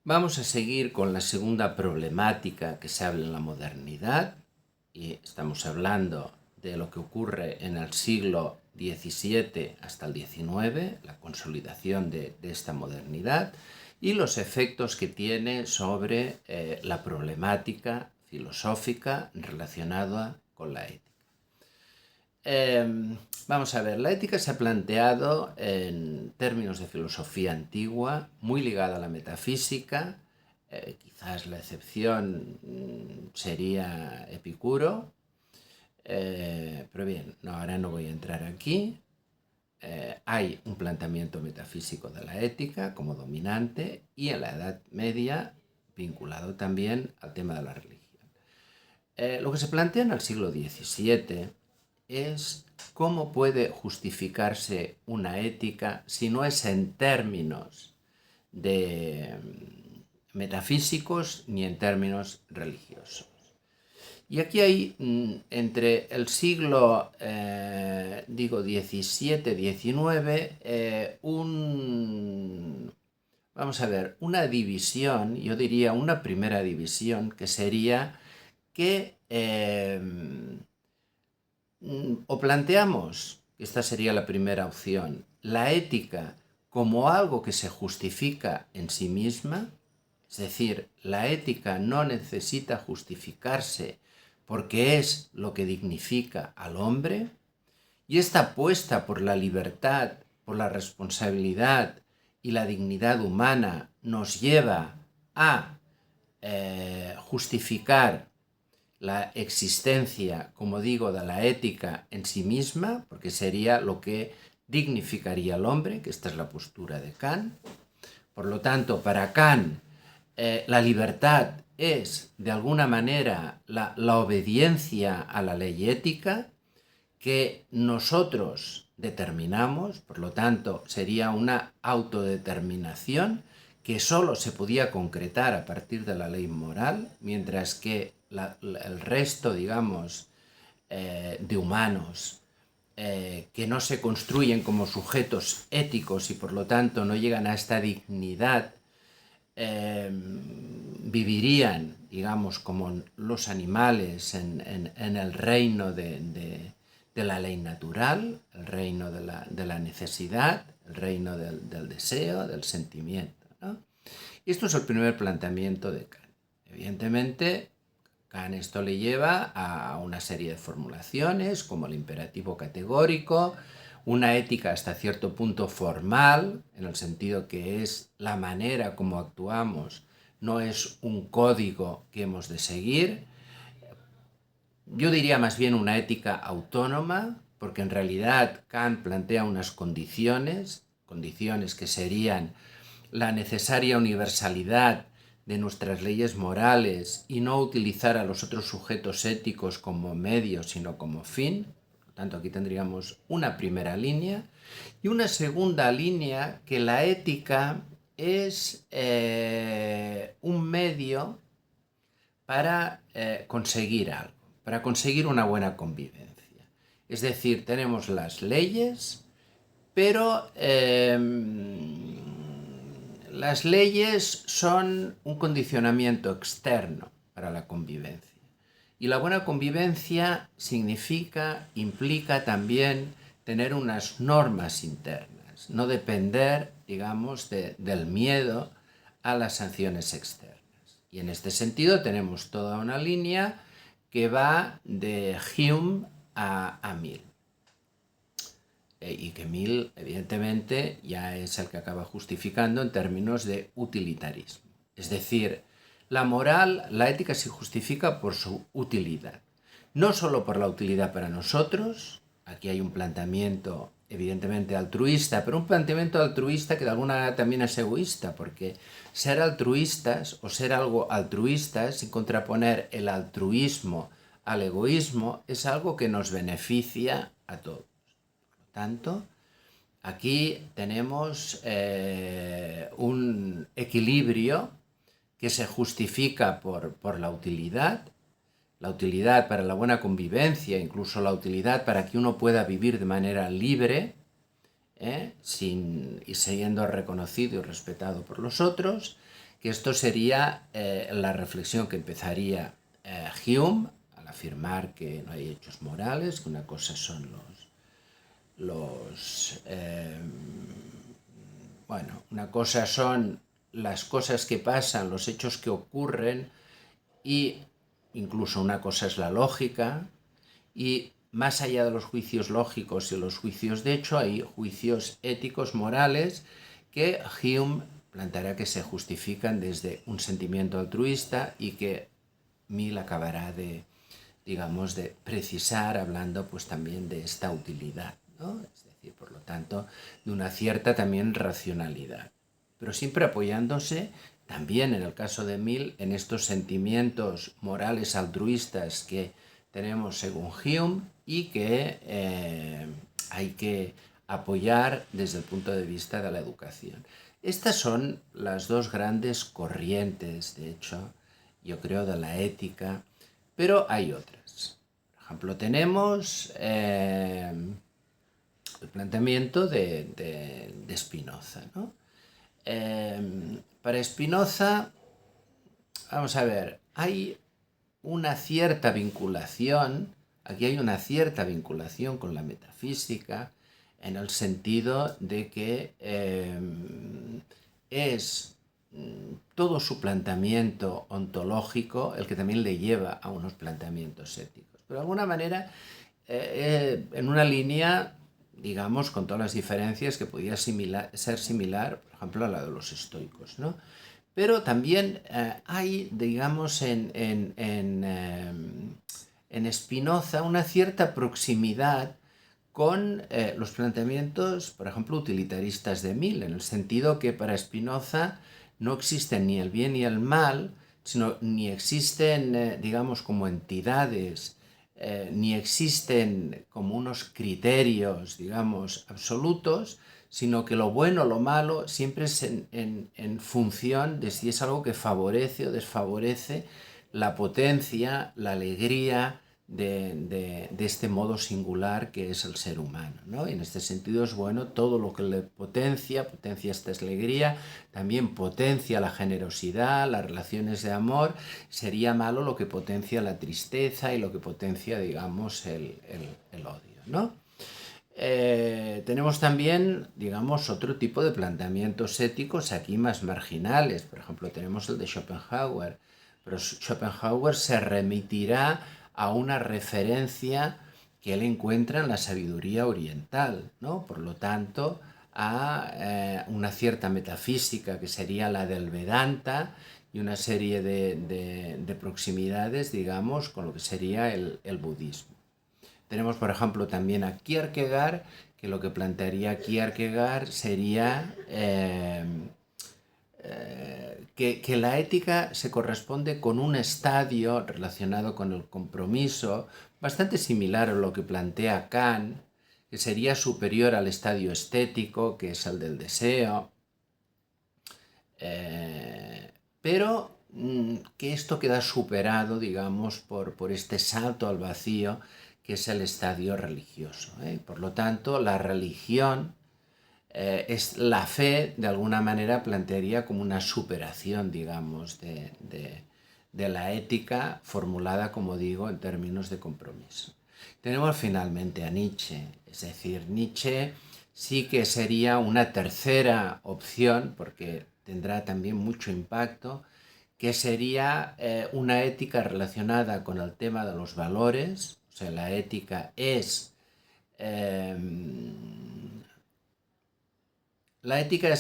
Vamos a seguir con la segunda problemática que se habla en la modernidad, y estamos hablando de lo que ocurre en el siglo XVII hasta el XIX, la consolidación de esta modernidad y los efectos que tiene sobre la problemática filosófica relacionada con la ética. Vamos a ver, la ética se ha planteado en términos de filosofía antigua, muy ligada a la metafísica. Quizás la excepción sería Epicuro, pero bien, ahora no voy a entrar aquí. Hay un planteamiento metafísico de la ética como dominante y en la Edad Media vinculado también al tema de la religión. Lo que se plantea en el siglo XVII es cómo puede justificarse una ética si no es en términos de metafísicos ni en términos religiosos. Y aquí hay entre el siglo XVII-XIX vamos a ver, una división, yo diría una primera división, que sería que o planteamos, esta sería la primera opción, la ética como algo que se justifica en sí misma, es decir, la ética no necesita justificarse porque es lo que dignifica al hombre, y esta apuesta por la libertad, por la responsabilidad y la dignidad humana nos lleva a justificar la existencia, como digo, de la ética en sí misma, porque sería lo que dignificaría al hombre, que esta es la postura de Kant. Por lo tanto, para Kant, la libertad es, de alguna manera, la obediencia a la ley ética que nosotros determinamos, por lo tanto, sería una autodeterminación que solo se podía concretar a partir de la ley moral, mientras que el resto, digamos, de humanos que no se construyen como sujetos éticos y por lo tanto no llegan a esta dignidad, vivirían, digamos, como los animales en el reino de la ley natural, el reino de la necesidad, el reino del deseo, del sentimiento, ¿no? Y esto es el primer planteamiento de Kant. Evidentemente, Kant esto le lleva a una serie de formulaciones como el imperativo categórico, una ética hasta cierto punto formal, en el sentido que es la manera como actuamos, no es un código que hemos de seguir. Yo diría más bien una ética autónoma, porque en realidad Kant plantea unas condiciones que serían la necesaria universalidad de nuestras leyes morales y no utilizar a los otros sujetos éticos como medio, sino como fin. Por tanto, aquí tendríamos una primera línea. Y una segunda línea, que la ética es un medio para conseguir algo, para conseguir una buena convivencia. Es decir, tenemos las leyes, pero las leyes son un condicionamiento externo para la convivencia. Y la buena convivencia implica también tener unas normas internas, no depender, digamos, del miedo a las sanciones externas. Y en este sentido tenemos toda una línea que va de Hume a Mill. Y que Mill, evidentemente, ya es el que acaba justificando en términos de utilitarismo. Es decir, la moral, la ética se justifica por su utilidad. No solo por la utilidad para nosotros, aquí hay un planteamiento evidentemente altruista, pero un planteamiento altruista que de alguna manera también es egoísta, porque ser altruistas o ser algo altruista, sin contraponer el altruismo al egoísmo, es algo que nos beneficia a todos. Tanto, aquí tenemos un equilibrio que se justifica por la utilidad para la buena convivencia, incluso la utilidad para que uno pueda vivir de manera libre, y siendo reconocido y respetado por los otros, que esto sería la reflexión que empezaría Hume al afirmar que no hay hechos morales, que una cosa son una cosa son las cosas que pasan, los hechos que ocurren, y incluso una cosa es la lógica, y más allá de los juicios lógicos y los juicios de hecho, hay juicios éticos, morales, que Hume planteará que se justifican desde un sentimiento altruista y que Mill acabará de precisar hablando pues también de esta utilidad, ¿no? Es decir, por lo tanto, de una cierta también racionalidad, pero siempre apoyándose también en el caso de Mill en estos sentimientos morales altruistas que tenemos según Hume y que hay que apoyar desde el punto de vista de la educación. Estas son las dos grandes corrientes, de hecho, yo creo, de la ética, pero hay otras. Por ejemplo, tenemos el planteamiento de Spinoza, ¿no? Para Spinoza, vamos a ver, hay una cierta vinculación, aquí hay una cierta vinculación con la metafísica, en el sentido de que es todo su planteamiento ontológico el que también le lleva a unos planteamientos éticos. Pero de alguna manera, en una línea, digamos, con todas las diferencias que podía ser similar, por ejemplo, a la de los estoicos, ¿no? Pero también hay, digamos, en Spinoza una cierta proximidad con los planteamientos, por ejemplo, utilitaristas de Mill, en el sentido que para Spinoza no existen ni el bien ni el mal, sino ni existen, digamos, como entidades, ni existen como unos criterios, digamos, absolutos, sino que lo bueno o lo malo siempre es en función de si es algo que favorece o desfavorece la potencia, la alegría de este modo singular que es el ser humano, ¿no? Y en este sentido es bueno todo lo que le potencia esta alegría, también potencia la generosidad, las relaciones de amor. Sería malo lo que potencia la tristeza y lo que potencia, digamos, el odio, ¿no? Tenemos también, digamos, otro tipo de planteamientos éticos aquí más marginales. Por ejemplo, tenemos el de Schopenhauer, pero Schopenhauer se remitirá a una referencia que él encuentra en la sabiduría oriental, ¿no? Por lo tanto, a una cierta metafísica que sería la del Vedanta y una serie de proximidades, digamos, con lo que sería el budismo. Tenemos, por ejemplo, también a Kierkegaard, que lo que plantearía Kierkegaard sería que la ética se corresponde con un estadio relacionado con el compromiso, bastante similar a lo que plantea Kant, que sería superior al estadio estético, que es el del deseo, pero que esto queda superado, digamos, por este salto al vacío, que es el estadio religioso, ¿eh? Por lo tanto, la religión es la fe, de alguna manera, plantearía como una superación, digamos, de la ética formulada, como digo, en términos de compromiso. Tenemos finalmente a Nietzsche, es decir, Nietzsche sí que sería una tercera opción, porque tendrá también mucho impacto, que sería una ética relacionada con el tema de los valores. O sea, la ética es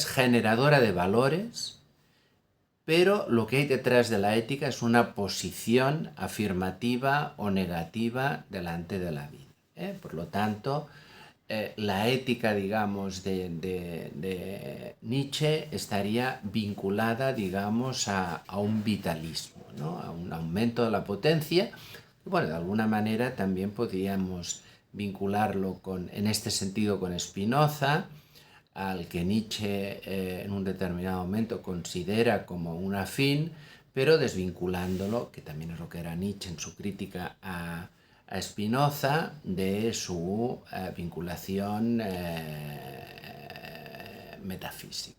generadora de valores, pero lo que hay detrás de la ética es una posición afirmativa o negativa delante de la vida, ¿eh? Por lo tanto, la ética, digamos, de Nietzsche estaría vinculada, digamos, a un vitalismo, ¿no? A un aumento de la potencia. Bueno, de alguna manera también podríamos vincularlo en este sentido con Spinoza, al que Nietzsche en un determinado momento considera como un afín, pero desvinculándolo, que también es lo que era Nietzsche en su crítica a Spinoza, de su vinculación metafísica.